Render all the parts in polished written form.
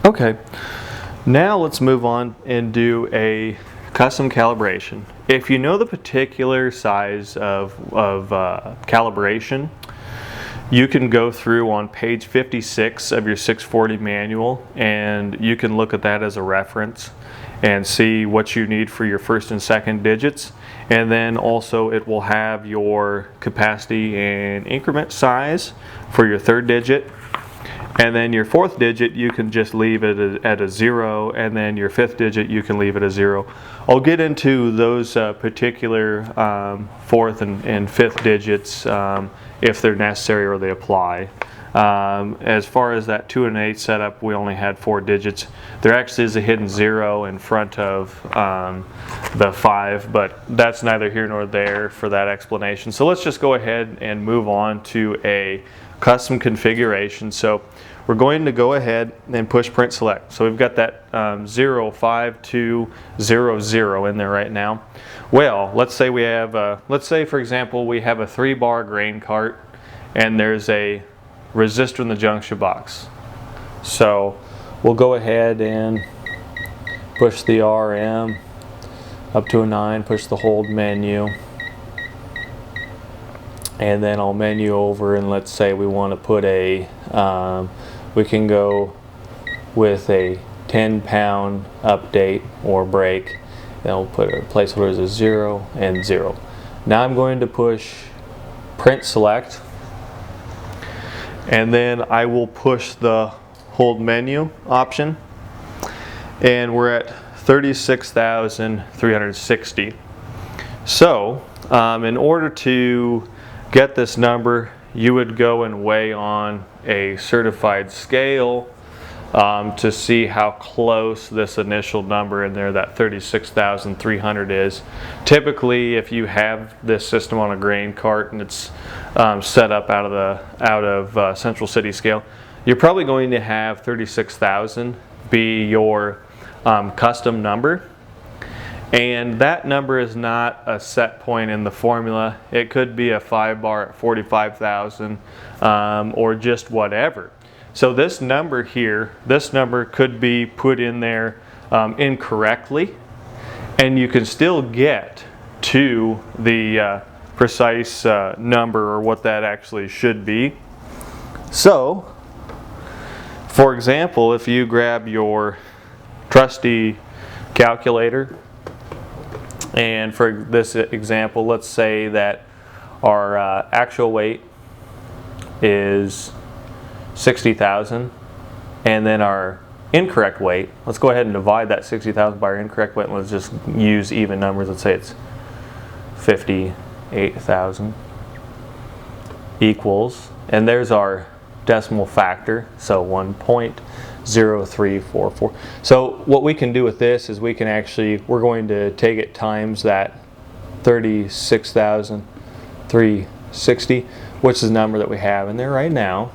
Okay, now let's move on and do a custom calibration. If you know the particular size of calibration, you can go through on page 56 of your 640 manual and you can look at that as a reference and see what you need for your first and second digits. And then also it will have your capacity and increment size for your third digit. And then your fourth digit, you can just leave it at a 0, and then your fifth digit, you can leave it at 0. I'll get into those particular fourth and fifth digits if they're necessary or they apply. As far as that 2 and 8 setup, we only had 4 digits. There actually is a hidden 0 in front of the 5, but that's neither here nor there for that explanation. So let's just go ahead and move on to a custom configuration. So we're going to go ahead and push print select. So we've got that 05200 in there right now. Well, let's say we have, let's say for example we have a 3-bar grain cart and there's a resistor in the junction box. So we'll go ahead and push the RM up to a 9, push the hold menu, and then I'll menu over and let's say we want to put a, we can go with a 10-pound update or break. Then I'll put a placeholder as a 0 and 0. Now I'm going to push print select, and then I will push the hold menu option, and we're at 36,360. So in order to get this number, you would go and weigh on a certified scale to see how close this initial number in there, that 36,300 is. Typically, if you have this system on a grain cart and it's set up out of Central City scale, you're probably going to have 36,000 be your custom number. And that number is not a set point in the formula. It could be a 5-bar at 45,000 or just whatever. So this number here, this number could be put in there incorrectly, and you can still get to the precise number or what that actually should be. So, for example, if you grab your trusty calculator, and for this example, let's say that our actual weight is 60,000, and then our incorrect weight, let's go ahead and divide that 60,000 by our incorrect weight, and let's just use even numbers. Let's say it's 58,000 equals, and there's our decimal factor, so 1.0344. So what we can do with this is we can actually, we're going to take it times that 36,360, which is the number that we have in there right now.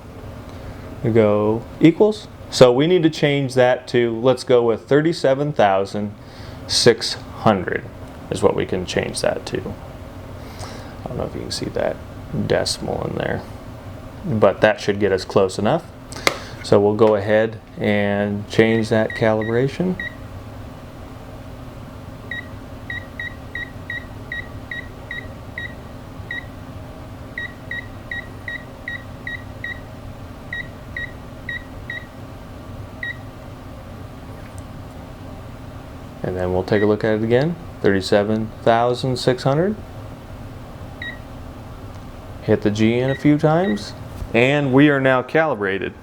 We go equals. So we need to change that to, let's go with 37,600 is what we can change that to. I don't know if you can see that decimal in there, but that should get us close enough. So we'll go ahead and change that calibration. And then we'll take a look at it again. 37,600. Hit the G in a few times, and we are now calibrated.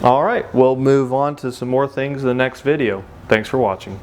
Alright, we'll move on to some more things in the next video. Thanks for watching.